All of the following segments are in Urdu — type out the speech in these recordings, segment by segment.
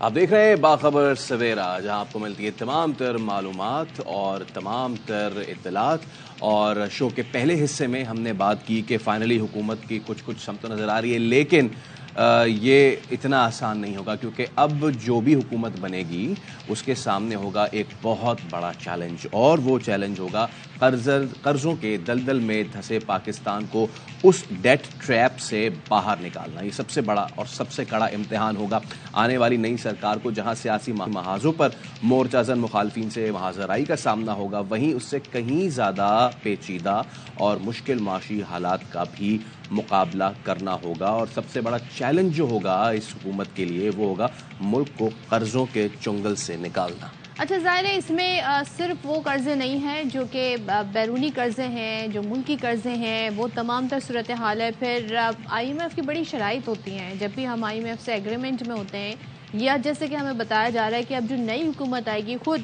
آپ دیکھ رہے ہیں باخبر سویرا، جہاں آپ کو ملتی ہے تمام تر معلومات اور تمام تر اطلاعات. اور شو کے پہلے حصے میں ہم نے بات کی کہ فائنلی حکومت کی کچھ سمت نظر آ رہی ہے، لیکن یہ اتنا آسان نہیں ہوگا، کیونکہ اب جو بھی حکومت بنے گی اس کے سامنے ہوگا ایک بہت بڑا چیلنج، اور وہ چیلنج ہوگا قرضوں کے دلدل میں دھسے پاکستان کو اس ڈیٹ ٹریپ سے باہر نکالنا. یہ سب سے بڑا اور سب سے کڑا امتحان ہوگا آنے والی نئی سرکار کو، جہاں سیاسی محاذوں پر مورچہ زن مخالفین سے محاذرائی کا سامنا ہوگا، وہیں اس سے کہیں زیادہ پیچیدہ اور مشکل معاشی حالات کا بھی مقابلہ کرنا ہوگا. اور سب سے بڑا چیلنج جو ہوگا اس حکومت کے لیے وہ ہوگا ملک کو قرضوں کے چنگل سے نکالنا. اچھا، ظاہر ہے اس میں صرف وہ قرضے نہیں ہیں جو کہ بیرونی قرضے ہیں، جو ملکی قرضے ہیں، وہ تمام تر صورتحال ہے. پھر آئی ایم ایف کی بڑی شرائط ہوتی ہیں جب بھی ہم آئی ایم ایف سے ایگریمنٹ میں ہوتے ہیں، یا جیسے کہ ہمیں بتایا جا رہا ہے کہ اب جو نئی حکومت آئے گی، خود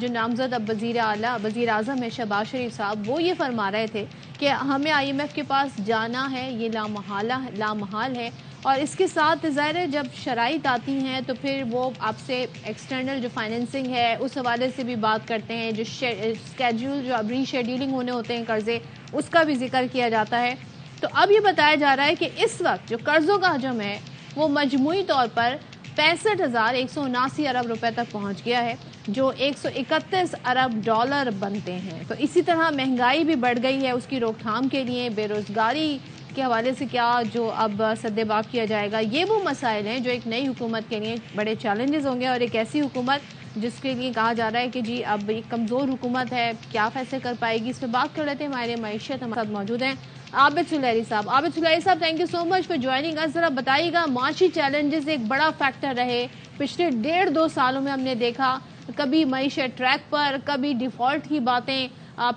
جو نامزد اب وزیر اعظم ہے شہباز شریف صاحب، وہ یہ فرما رہے تھے کہ ہمیں آئی ایم ایف کے پاس جانا ہے، یہ لامحال ہے. اور اس کے ساتھ ظاہر ہے جب شرائط آتی ہیں تو پھر وہ آپ سے ایکسٹرنل جو فائنینسنگ ہے اس حوالے سے بھی بات کرتے ہیں، جو اسکیڈول جو اب ری شیڈیولنگ ہونے ہوتے ہیں قرضے، اس کا بھی ذکر کیا جاتا ہے. تو اب یہ بتایا جا رہا ہے کہ اس وقت جو قرضوں کا حجم ہے وہ مجموعی طور پر 65,179 ارب روپے تک پہنچ گیا ہے، جو 131 ارب ڈالر بنتے ہیں. تو اسی طرح مہنگائی بھی بڑھ گئی ہے، اس کی روک تھام کے لیے بے روزگاری کے حوالے سے کیا جو اب سد باب کیا جائے گا. یہ وہ مسائل ہیں جو ایک نئی حکومت کے لیے بڑے چیلنجز ہوں گے، اور ایک ایسی حکومت جس کے لیے کہا جا رہا ہے کہ جی اب ایک کمزور حکومت ہے، کیا فیصلے کر پائے گی. اس پہ بات کر لیتے ہیں. ہمارے معیشت ہمارے ساتھ موجود ہیں عابد سلیری صاحب. Thank you so much for joining us. ذرا بتائیے گا، معاشی چیلنجز ایک بڑا فیکٹر رہے پچھلے 1.5-2 سالوں میں. ہم نے دیکھا کبھی معیشت ٹریک پر، کبھی ڈیفالٹ کی باتیں،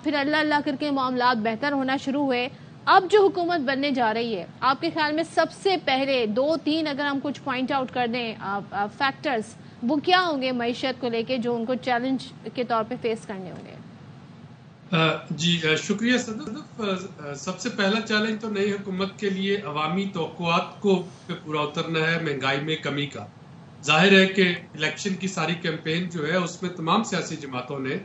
پھر اللہ کر کے معاملات بہتر ہونا شروع ہوئے. اب جو حکومت بننے جا رہی ہے، آپ کے خیال میں سب سے پہلے 2-3 اگر ہم کچھ پوائنٹ آؤٹ کر دیں فیکٹرز، وہ کیا ہوں گے معیشت کو لے کے جو ان کو چیلنج کے طور پہ فیس کرنے ہوں گے؟ جی شکریہ صدف. سب سے پہلا چیلنج تو نئی حکومت کے لیے عوامی توقعات کو پورا اترنا ہے مہنگائی میں کمی کا. ظاہر ہے کہ الیکشن کی ساری کیمپین جو ہے اس میں تمام سیاسی جماعتوں نے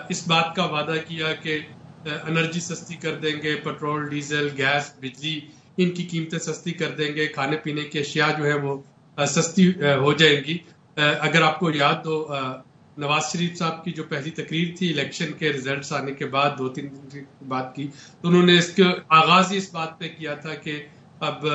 اس بات کا وعدہ کیا کہ انرجی سستی کر دیں گے، پیٹرول، ڈیزل، گیس، بجلی، ان کی قیمتیں سستی کر دیں گے، کھانے پینے کی اشیاء جو ہیں وہ سستی ہو جائیں گی. اگر آپ کو یاد ہو نواز شریف صاحب کی جو پہلی تقریر تھی الیکشن کے ریزلٹس آنے کے بعد 2-3 دن بعد کی، تو انہوں نے اس کے آغاز ہی اس بات پہ کیا تھا کہ اب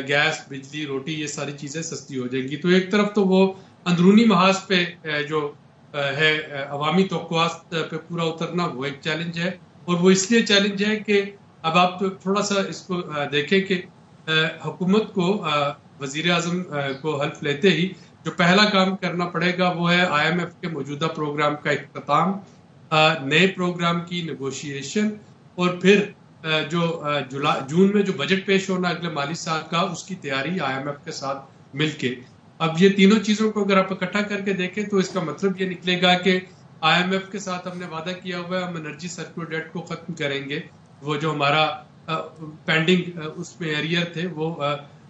گیس، بجلی، روٹی، یہ ساری چیزیں سستی ہو جائیں گی. تو ایک طرف تو وہ اندرونی محاذ پہ جو ہے عوامی توقعات پہ پورا اترنا وہ ایک چیلنج ہے. اور وہ اس لیے چیلنج ہے کہ اب آپ تھوڑا سا اس کو دیکھیں کہ حکومت کو وزیر اعظم کو حلف لیتے ہی جو پہلا کام کرنا پڑے گا وہ ہے آئی ایم ایف کے موجودہ پروگرام کا اختتام، نئے پروگرام کی نیگوشیشن، اور پھر جو جون میں جو بجٹ پیش ہونا اگلے مالی سال کا، اس کی تیاری آئی ایم ایف کے ساتھ مل کے. اب یہ تینوں چیزوں کو اگر آپ اکٹھا کر کے دیکھیں تو اس کا مطلب یہ نکلے گا کہ آئی ایم ایف کے ساتھ ہم نے وعدہ کیا ہوا ہے ہم انرجی سرکولر ڈیٹ کو ختم کریں گے. وہ جو ہمارا پینڈنگ اس میں ایریئر تھے وہ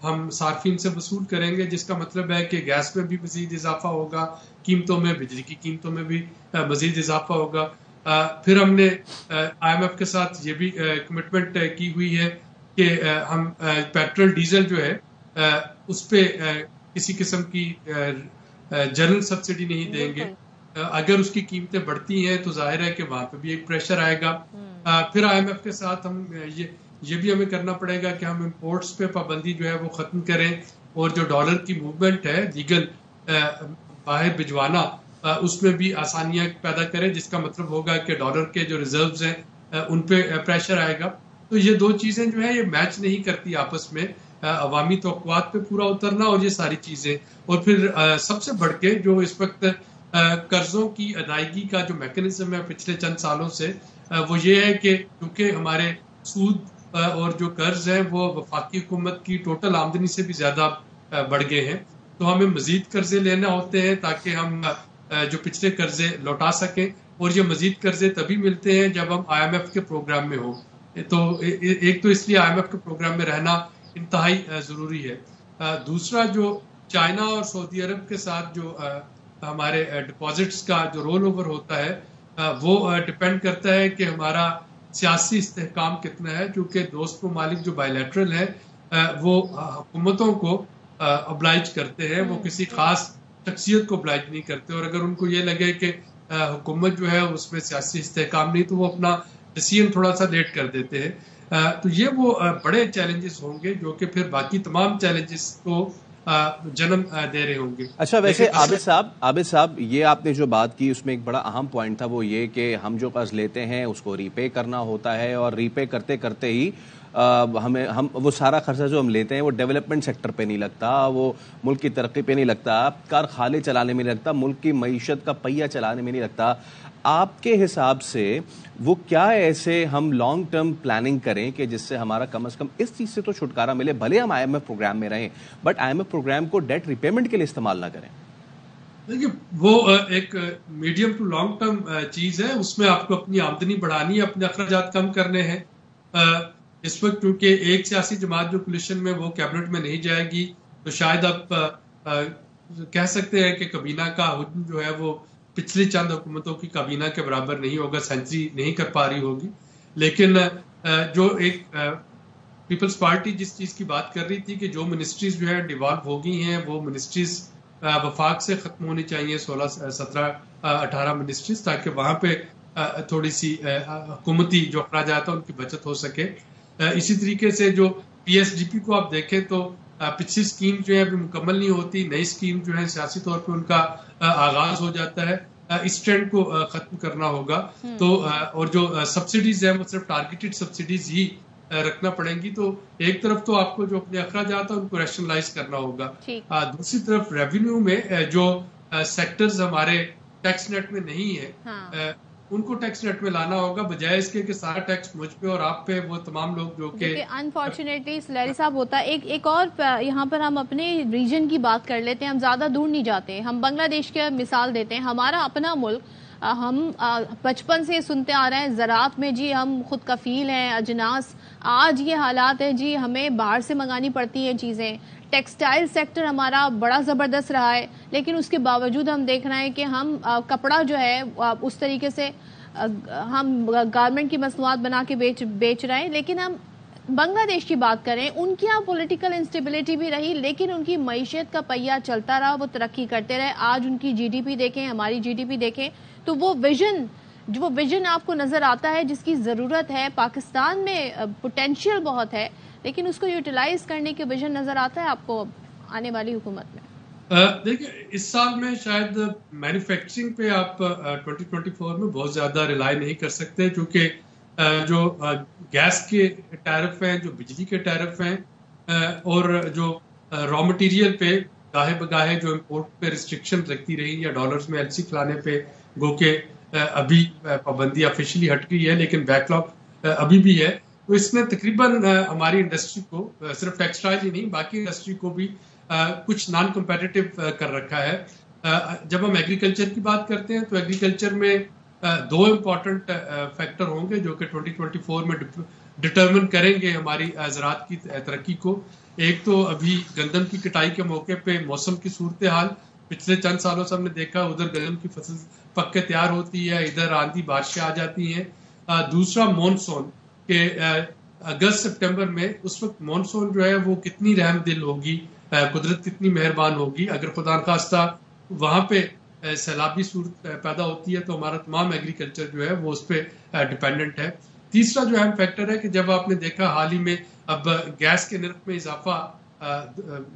ہم صارفین سے وصول کریں گے، جس کا مطلب ہے کہ گیس میں بھی مزید اضافہ ہوگا، قیمتوں میں، بجلی کی قیمتوں میں بھی مزید اضافہ ہوگا. پھر ہم نے آئی ایم ایف کے ساتھ یہ بھی کمٹمنٹ کی ہوئی ہے کہ ہم پیٹرول ڈیزل جو ہے اس پہ کسی قسم کی جنرل سبسڈی نہیں دیں گے. اگر اس کی قیمتیں بڑھتی ہیں تو ظاہر ہے کہ وہاں پہ بھی ایک پریشر آئے گا. پھر آئی ایم ایف کے ساتھ ہم یہ بھی ہمیں کرنا پڑے گا کہ ہم امپورٹس پہ پابندی جو ہے وہ ختم کریں، اور جو ڈالر کی موومنٹ ہے لیگل باہر بھجوانا، اس میں بھی آسانیاں پیدا کریں، جس کا مطلب ہوگا کہ ڈالر کے جو ریزروز ہیں ان پہ پریشر آئے گا. تو یہ دو چیزیں جو ہیں یہ میچ نہیں کرتی آپس میں، عوامی توقعات پہ پورا اترنا اور یہ ساری چیزیں. اور پھر سب سے بڑھ کے جو اس وقت قرضوں کی ادائیگی کا جو میکنزم ہے پچھلے چند سالوں سے، وہ یہ ہے کہ کیونکہ ہمارے سود اور جو قرض ہیں وہ وفاقی حکومت کی ٹوٹل آمدنی سے بھی زیادہ بڑھ گئے ہیں، تو ہمیں مزید قرضے لینے ہوتے ہیں تاکہ ہم جو پچھلے قرضے لوٹا سکیں. اور یہ مزید قرضے تبھی ملتے ہیں جب ہم آئی ایم ایف کے پروگرام میں ہوں. تو ایک تو اس لیے آئی ایم ایف کے پروگرام میں رہنا انتہائی ضروری ہے. دوسرا جو چائنا اور سعودی عرب کے ساتھ جو ہمارے ڈپازٹس کا جو رول اوور ہوتا ہے وہ ڈپینڈ کرتا ہے کہ ہمارا سیاسی استحکام کتنا ہے، کیونکہ دوست ممالک جو بائی لیٹرل ہے وہ حکومتوں کو ابلائج کرتے ہیں، وہ کسی خاص شخصیت کو ابلائج نہیں کرتے، اور اگر ان کو یہ لگے کہ حکومت جو ہے اس میں سیاسی استحکام نہیں تو وہ اپنا ڈیسیژن تھوڑا سا لیٹ کر دیتے ہیں. تو یہ وہ بڑے چیلنجز ہوں گے جو کہ پھر باقی تمام چیلنجز کو جنم دے رہے ہوں گے. اچھا، ویسے عابد صاحب یہ آپ نے جو بات کی اس میں ایک بڑا اہم پوائنٹ تھا، وہ یہ کہ ہم جو قرض لیتے ہیں اس کو ری پے کرنا ہوتا ہے، اور ری پے کرتے کرتے ہی ہم وہ سارا خرچہ جو ہم لیتے ہیں وہ ڈیولپمنٹ سیکٹر پہ نہیں لگتا، وہ ملک کی ترقی پہ نہیں لگتا، کارخانے چلانے میں نہیں لگتا، ملک کی معیشت کا پہیہ چلانے میں نہیں لگتا. آپ کے حساب سے وہ کیا ایسے ہم لانگ ٹرم پلاننگ کریں کہ جس سے ہمارا کم از کم اس چیز سے تو چھٹکارا ملے، بھلے ہم IMF پروگرام میں رہیں بٹ IMF پروگرام کو ڈیٹ ریپیمنٹ کے لیے استعمال نہ کریں؟ دیکھیے وہ ایک میڈیم ٹو لانگ ٹرم چیز ہے، اس میں آپ کو اپنی آمدنی بڑھانی ہے، اپنے اخراجات کم کرنے ہیں. اس وقت کیونکہ ایک سیاسی جماعت جو کولیشن میں وہ کیبنٹ میں نہیں جائے گی تو شاید آپ کہہ سکتے ہیں کہ کابینہ کا حجم جو ہے وہ پچھلی چند حکومتوں کی کابینہ کے برابر نہیں ہوگا، سینچری نہیں کر پا رہی ہوگی. لیکن جو ایک پیپلز پارٹی جس چیز کی بات کر رہی تھی کہ جو منسٹریز جو ہے ڈیوالو ہو گئی ہیں وہ منسٹریز وفاق سے ختم ہونی چاہیے، 16 17 18 منسٹریز، تاکہ وہاں پہ تھوڑی سی حکومتی جو اخراجات ہیں ان کی بچت ہو سکے. اسی طریقے سے جو PSDP کو آپ دیکھیں تو پچھلی اسکیم جو ہے ابھی مکمل نہیں ہوتی، نئی اسکیم جو ہے سیاسی طور پہ ان کا آغاز ہو جاتا ہے. اس ٹرینڈ کو ختم کرنا ہوگا. تو اور جو سبسڈیز ہیں وہ صرف ٹارگیٹڈ سبسڈیز ہی رکھنا پڑیں گی. تو ایک طرف تو آپ کو جو اپنے اخراجات ہیں ان کو ریشنلائز کرنا ہوگا، دوسری طرف ریونیو میں جو سیکٹرز ہمارے ٹیکس نیٹ میں نہیں ہے ان کو ٹیکس نیٹ میں لانا ہوگا، بجائے اس کے کہ سارا ٹیکس مجھ پہ اور آپ پہ وہ تمام لوگ جو کہ انفارچونیٹلی سلیری صاحب ہوتا ہے. ایک اور یہاں پر ہم اپنے ریجن کی بات کر لیتے ہیں، ہم زیادہ دور نہیں جاتے، ہم بنگلہ دیش کے مثال دیتے ہیں. ہمارا اپنا ملک، ہم بچپن سے سنتے آ رہے ہیں زراعت میں جی ہم خود کفیل ہیں، اجناس. آج یہ حالات ہے جی ہمیں باہر سے منگانی پڑتی ہیں چیزیں. ٹیکسٹائل سیکٹر ہمارا بڑا زبردست رہا ہے، لیکن اس کے باوجود ہم دیکھ رہے ہیں کہ ہم کپڑا جو ہے اس طریقے سے ہم گارمنٹ کی مصنوعات بنا کے بیچ رہے ہیں. لیکن ہم بنگلہ دیش کی بات کریں، ان کی یہاں پولیٹیکل انسٹیبلٹی بھی رہی لیکن ان کی معیشت کا پہیہ چلتا رہا، وہ ترقی کرتے رہے. آج ان کی GDP دیکھیں، ہماری GDP دیکھیں، تو وہ ویژن آپ کو نظر آتا ہے جس کی ضرورت ہے. پاکستان میں پوٹینشیل بہت ہے لیکن اس کو یوٹیلائز کرنے کے ویژن نظر آتا ہے آپ کو آنے والی حکومت میں؟ دیکھیں اس سال میں شاید مینوفیکچرنگ پہ آپ 2024 میں بہت زیادہ ریلائی نہیں کر سکتے، کیونکہ جو گیس کے ٹیرف ہیں، جو بجلی کے ٹیرف ہیں، اور جو را مٹیریل پہ گاہے بگاہے جو امپورٹ پہ ریسٹرکشن رکھتی رہی یا ڈالرز میں LC کھلانے پہ، گو کہ ابھی پابندی آفیشلی ہٹ گئی ہے لیکن بیک لاگ ابھی بھی ہے. تو اس نے تقریباً ہماری انڈسٹری کو، صرف ٹیکسٹائل ہی نہیں باقی انڈسٹری کو بھی کچھ نان کمپیٹیٹو کر رکھا ہے. جب ہم ایگریکلچر کی بات کرتے ہیں تو ایگریکلچر میں 2 امپورٹنٹ فیکٹر ہوں گے جو کہ 2024 میں ڈٹرمن کریں گے ہماری زراعت کی ترقی کو. ایک تو ابھی گندم کی کٹائی کے موقع پہ موسم کی صورتحال، پچھلے چند سالوں سے ہم نے دیکھا ادھر گندم کی فصل پک کے تیار ہوتی ہے، ادھر آندھی بارشیں آ جاتی ہیں. دوسرا مونسون، کہ اگست سپٹمبر میں اس وقت مونسون جو ہے وہ کتنی رحم دل ہوگی، قدرت کتنی مہربان ہوگی. اگر خدا نخواستہ وہاں پہ سیلابی صورت پیدا ہوتی ہے تو ہمارا تمام ایگریکلچر جو ہے وہ اس پہ ڈیپینڈنٹ ہے. تیسرا جو اہم فیکٹر ہے کہ جب آپ نے دیکھا حال ہی میں اب گیس کے نرخ میں اضافہ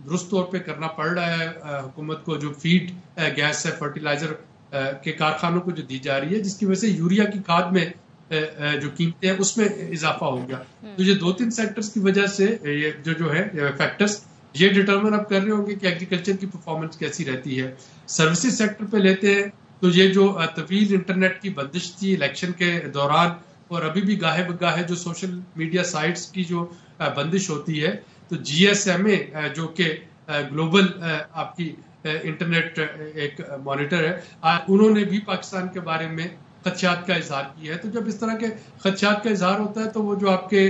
درست طور پہ کرنا پڑ رہا ہے حکومت کو، جو فیڈ گیس ہے فرٹیلائزر کے کارخانوں کو جو دی جا رہی ہے، جس کی وجہ سے یوریا کی کھاد میں جو قیمتیں ہیں اس میں اضافہ ہو گیا. تو یہ 2-3 سیکٹرز کی وجہ سے یہ جو ہے فیکٹرز یہ ڈٹرمن اب کر رہے ہوں گے کہ ایگریکلچر کی پرفارمنس کیسی رہتی ہے. سروسز سیکٹر پہ لیتے ہیں تو یہ جو طویل انٹرنیٹ کی بندش تھی الیکشن کے دوران، اور ابھی بھی گاہے بگاہے جو سوشل میڈیا سائٹس کی جو بندش ہوتی ہے، تو GSMA جو کہ گلوبل آپ کی انٹرنیٹ ایک مانیٹر ہے، انہوں نے بھی پاکستان کے بارے میں خدشات کا اظہار کیا ہے. تو جب اس طرح کے خدشات کا اظہار ہوتا ہے تو وہ جو آپ کے